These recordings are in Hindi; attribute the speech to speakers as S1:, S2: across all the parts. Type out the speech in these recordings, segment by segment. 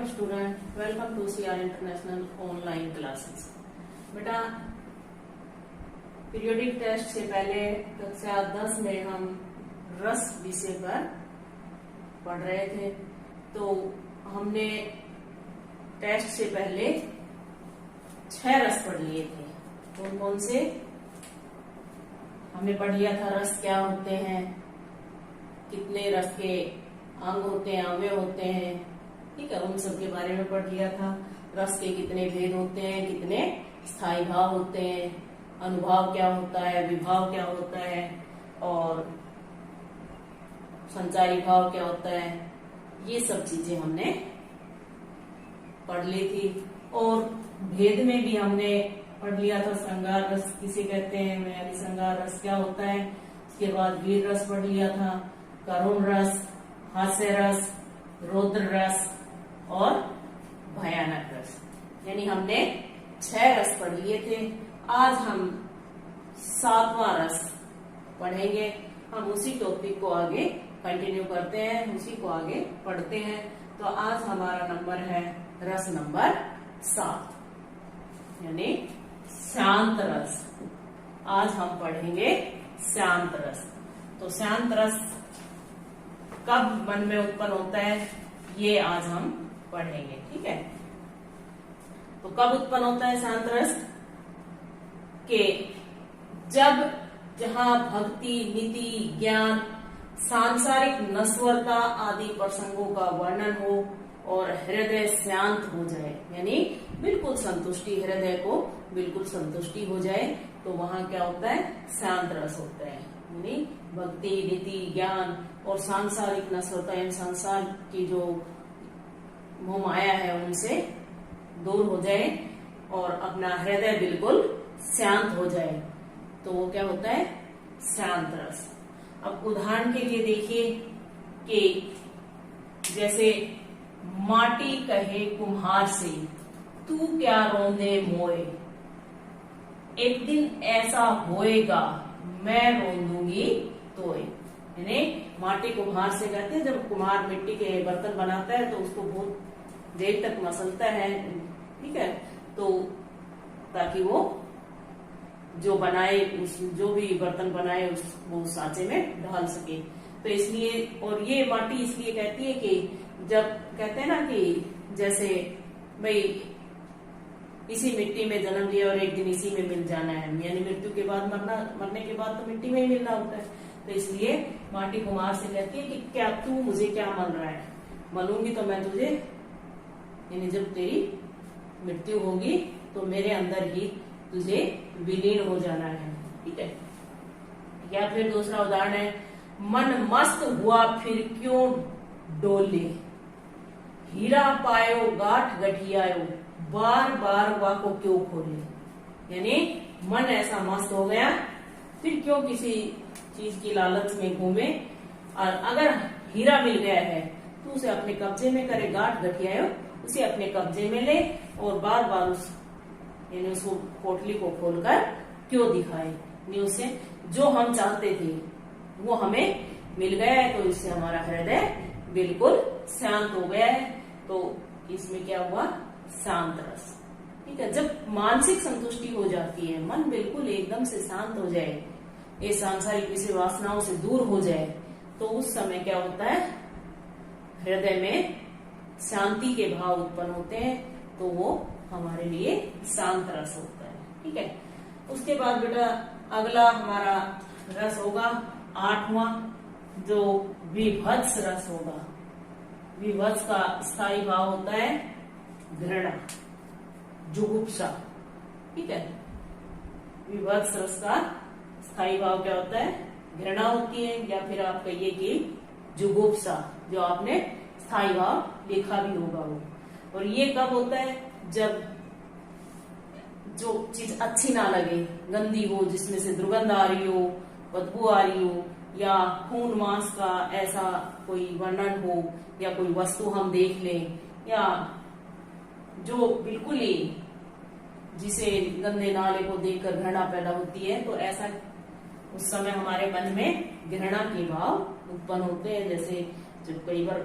S1: student, welcome to CR International online classes. बेटा पीरियोडिक टेस्ट से पहले कक्षा 10 में हम रस विषय पर पढ़ रहे थे। तो हमने टेस्ट से पहले 6 रस पढ़ लिए थे। कौन कौन से? हमने पढ़ लिया था रस क्या होते हैं, कितने रस के अंग होते हैं, अवयव होते हैं, ठीक है, उन सब के बारे में पढ़ लिया था। रस के कितने भेद होते हैं, कितने स्थायी भाव होते हैं, अनुभाव क्या होता है, विभाव क्या होता है और संचारी भाव क्या होता है, ये सब चीजें हमने पढ़ ली थी। और भेद में भी हमने पढ़ लिया था श्रृंगार रस किसे कहते हैं, यानी श्रृंगार रस क्या होता है। उसके बाद वीर रस पढ़ लिया था, करुण रस, हास्य रस, रौद्र रस और भयानक रस, यानी हमने 6 रस पढ़ लिए थे। आज हम 7वां रस पढ़ेंगे। हम उसी टॉपिक को आगे कंटिन्यू करते हैं, उसी को आगे पढ़ते हैं। तो आज हमारा नंबर है रस नंबर 7, यानी शांत रस। आज हम पढ़ेंगे शांत रस। तो शांत रस कब मन में उत्पन्न होता है, ये आज हम पढ़ेंगे, ठीक है। तो कब उत्पन्न होता है शांत रस? के जब जहां भक्ति, नीति, ज्ञान, सांसारिक नश्वरता आदि प्रसंगों का वर्णन हो और हृदय शांत हो जाए, यानी बिल्कुल संतुष्टि, हृदय को बिल्कुल संतुष्टि हो जाए, तो वहां क्या होता है, शांत रस होता है। यानी भक्ति, नीति, ज्ञान और सांसारिक नश्वरता, यानी संसार की जो मोह माया है उनसे दूर हो जाए और अपना हृदय बिल्कुल शांत हो जाए, तो वो क्या होता है, शांत रस। अब उदाहरण के लिए देखिए कि जैसे माटी कहे कुम्हार से, तू क्या रोंदे मोए, एक दिन ऐसा होएगा मैं रोंदूंगी तोए। यानी माटी कुम्हार से कहते हैं, जब कुम्हार मिट्टी के बर्तन बनाता है तो उसको बहुत देर तक मसलता है, ठीक है, तो ताकि वो जो बनाए, उस जो भी बर्तन बनाए वो सांचे में ढाल सके। तो इसलिए, और ये माटी इसलिए कहती है कि जब कहते हैं ना कि जैसे भाई इसी मिट्टी में जन्म लिया और एक दिन इसी में मिल जाना है, यानी मृत्यु के बाद मरने के बाद तो मिट्टी में ही मिलना होता है। तो इसलिए माटी कुम्हार से कहती है कि क्या तू मुझे क्या मल रहा है, मलूंगी तो मैं तुझे, यानी जब तेरी मृत्यु होगी तो मेरे अंदर ही तुझे विलीन हो जाना है, ठीक है। या फिर दूसरा उदाहरण है, मन मस्त हुआ फिर क्यों डोले, हीरा पायो गांठ गठियायो, बार बार वाको क्यों खोले। यानी मन ऐसा मस्त हो गया, फिर क्यों किसी चीज की लालच में घूमे, और अगर हीरा मिल गया है तो उसे अपने कब्जे में करे, गांठ गठियायो, उसे अपने कब्जे में ले और बार बार यानी उसको पोटली को खोलकर क्यों दिखाए। नहीं, उसे जो हम चाहते थे वो हमें मिल गया है, तो इससे हमारा हृदय बिल्कुल शांत हो गया है। तो इसमें क्या हुआ, शांत रस, ठीक है। जब मानसिक संतुष्टि हो जाती है, मन बिल्कुल एकदम से शांत हो जाए, ये सांसारिक विषय वासनाओं से दूर हो जाए, तो उस समय क्या होता है, हृदय में शांति के भाव उत्पन्न होते हैं, तो वो हमारे लिए शांत रस होता है, ठीक है। उसके बाद बेटा अगला हमारा रस होगा 8वां, जो विभत्स रस होगा। विभत्स का स्थायी भाव होता है घृणा, जुगुप्सा, ठीक है। विभत्स रस का स्थायी भाव क्या होता है, घृणा होती है, या फिर आप कहिए कि जुगुप्सा, जो आपने स्थायी भाव लिखा भी होगा वो। और ये कब होता है, जब जो चीज अच्छी ना लगे, गंदी हो, जिसमें से दुर्गंध आ रही हो, बदबू आ रही हो, या खून मांस का ऐसा कोई वर्णन हो, या कोई वस्तु हम देख लें, या जो बिल्कुल ही जिसे गंदे नाले को देखकर घृणा पैदा होती है, तो ऐसा उस समय हमारे मन में घृणा के भाव उत्पन्न होते हैं। जैसे जब कई बार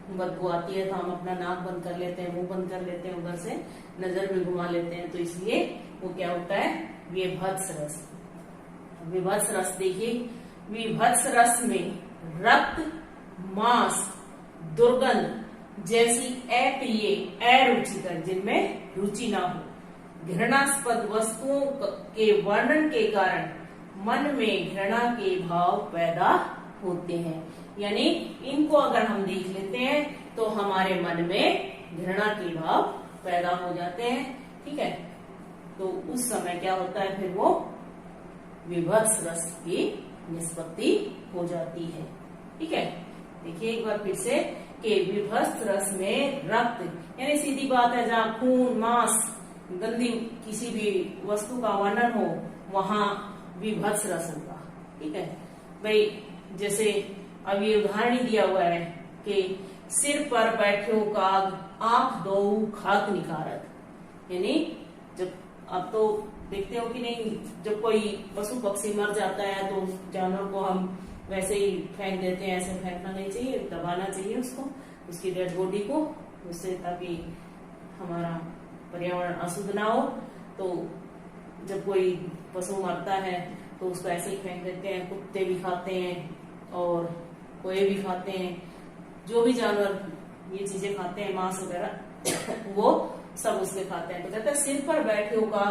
S1: बदबू आती है तो हम अपना नाक बंद कर लेते हैं, मुंह बंद कर लेते हैं, उधर से नजर भी घुमा लेते हैं, तो इसलिए वो क्या होता है, विभत्स रस। विभत्स रस देखिए, विभत्स रस में रक्त, मांस, दुर्गंध जैसी अप्रिय, अरुचिकर, जिनमें रुचि ना हो, घृणास्पद वस्तुओं के वर्णन के कारण मन में घृणा के भाव पैदा होते हैं। यानी इनको अगर हम देख लेते हैं तो हमारे मन में घृणा के भाव पैदा हो जाते हैं। ठीक है, तो उस समय क्या होता है, फिर वो विभत्स रस की निष्पत्ति हो जाती है। ठीक है, देखिए एक बार फिर से कि विभत्स रस में रक्त, यानी सीधी बात है, जहाँ खून, मांस, गंदी किसी भी वस्तु का वर्णन हो वहां विभत्स रस होगा। ठीक है भाई, जैसे अब ये उदाहरण ही दिया हुआ है कि सिर पर बैठो काग, आंख दो खाक निकारत। यानी जब अब तो देखते हो कि नहीं, जब कोई पशु पक्षी मर जाता है तो जानवर को हम वैसे ही फेंक देते हैं, ऐसे फेंकना नहीं चाहिए, दबाना चाहिए उसको, उसकी डेड बॉडी को, उससे ताकि हमारा पर्यावरण अशुद्ध ना हो। तो जब कोई पशु मरता है तो उसको ऐसे ही फेंक देते हैं, कुत्ते भी खाते हैं और कोए भी खाते हैं, जो भी जानवर ये चीजें खाते हैं, मांस वगैरह वो सब उसके खाते हैं। तो कहते हैं सिर पर बैठे का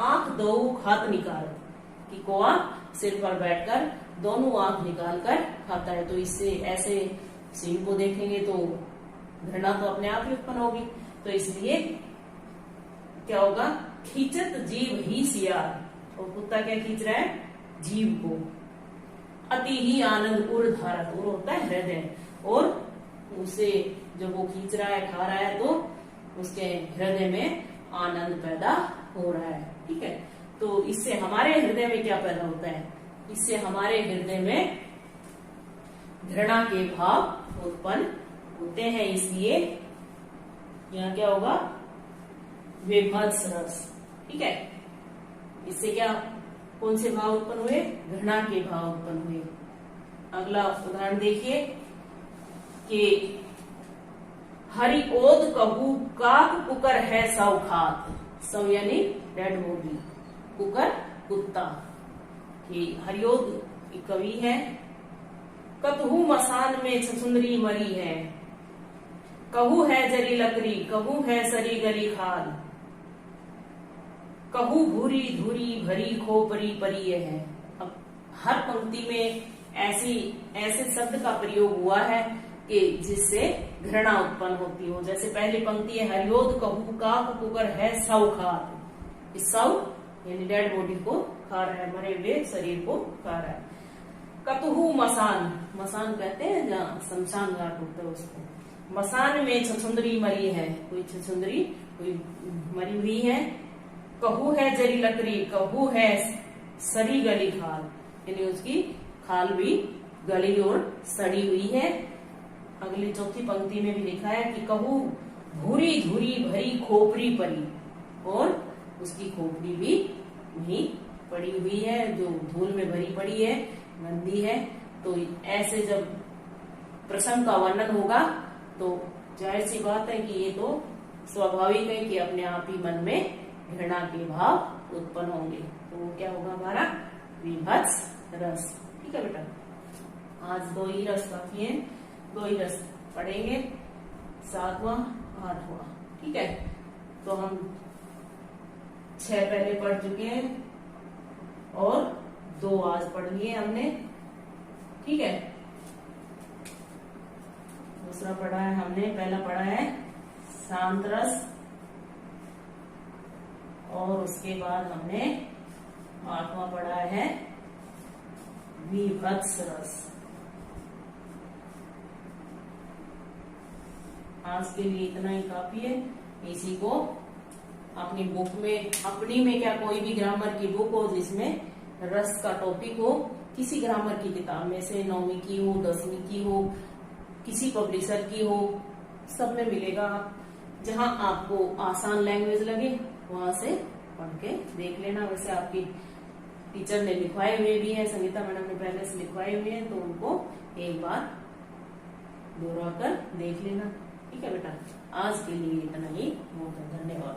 S1: आंख दो खात निकाल, कि कौआ सिर पर बैठकर दोनों आंख निकाल कर खाता है। तो इससे ऐसे सीन को देखेंगे तो घृणा तो अपने आप ही उत्पन्न होगी। तो इसलिए क्या होगा, खींचत जीव ही सियार, और कुत्ता क्या खींच रहा है, जीव को। अति ही आनंद उर धारत, उर होता है हृदय, और उसे जब वो खींच रहा है, खा रहा है, तो उसके हृदय में आनंद पैदा हो रहा है। ठीक है, तो इससे हमारे हृदय में क्या पैदा होता है, इससे हमारे हृदय में घृणा के भाव उत्पन्न होते हैं। इसलिए यहाँ क्या होगा, विभत्स रस। ठीक है, इससे क्या, कौन से भाव उत्पन्न हुए, घृणा के भाव उत्पन्न हुए। अगला उदाहरण देखिए कि हरि ओद कहू काक कुकर है सौ खात, सौ यानी डेड बॉडी, कुकर कुत्ता। कि हरिओद कवि है, कतहु मसान में छछुंदरी मरी है, कहू है जरी लकड़ी, कहू है सरी गली खाल, कहू भूरी धूरी भरी खोपरी परी है। अब हर पंक्ति में ऐसे शब्द का प्रयोग हुआ है कि जिससे घृणा उत्पन्न होती हो। जैसे पहली पंक्ति है, हरिओद कहू काक कुकर है सौ खात, इस सौ यानी डेड बॉडी को खा रहा है, मरे हुए शरीर को खा रहा है। कतहु मसान, मसान कहते हैं जहाँ शमशान घाट होता है उसको। मसान में छछुंदरी मरी है, कोई छछुंदरी कोई मरी हुई है। कहू है जरी लकड़ी, कहू है सड़ी गली खाल, यानी उसकी खाल भी गली और सड़ी हुई है। अगली चौथी पंक्ति में भी लिखा है कि कहू भूरी धूरी भरी खोपड़ी परी, और उसकी खोपड़ी भी वहीं पड़ी हुई है, जो धूल में भरी पड़ी है, गंदी है। तो ऐसे जब प्रसंग का वर्णन होगा तो जाहिर सी बात है कि ये तो स्वाभाविक है कि अपने आप ही मन में घृणा के भाव उत्पन्न होंगे। तो वो क्या होगा, हमारा विभत्स रस। ठीक है बेटा, आज दो ही रस काफी है, दो ही रस पढ़ेंगे, 7वां 8वां। ठीक है, तो हम 6 पहले पढ़ चुके हैं और 2 आज पढ़ लिए हमने। ठीक है, दूसरा पढ़ा है हमने, पहला पढ़ा है शांत रस, और उसके बाद हमने 8वां पढ़ा है विभत्स रस। आज के लिए इतना ही काफी है। इसी को अपनी बुक में, अपनी में क्या, कोई भी ग्रामर की बुक हो जिसमें रस का टॉपिक हो, किसी ग्रामर की किताब में से, 9वीं की हो, 10वीं की हो, किसी पब्लिशर की हो, सब में मिलेगा। जहां आपको आसान लैंग्वेज लगे वहां से पढ़ के देख लेना। वैसे आपकी टीचर ने लिखवाए हुए भी है, संगीता मैडम ने पहले से लिखवाए हुए हैं, तो उनको एक बार दोहरा कर देख लेना। ठीक है बेटा, आज के लिए इतना ही, बहुत धन्यवाद।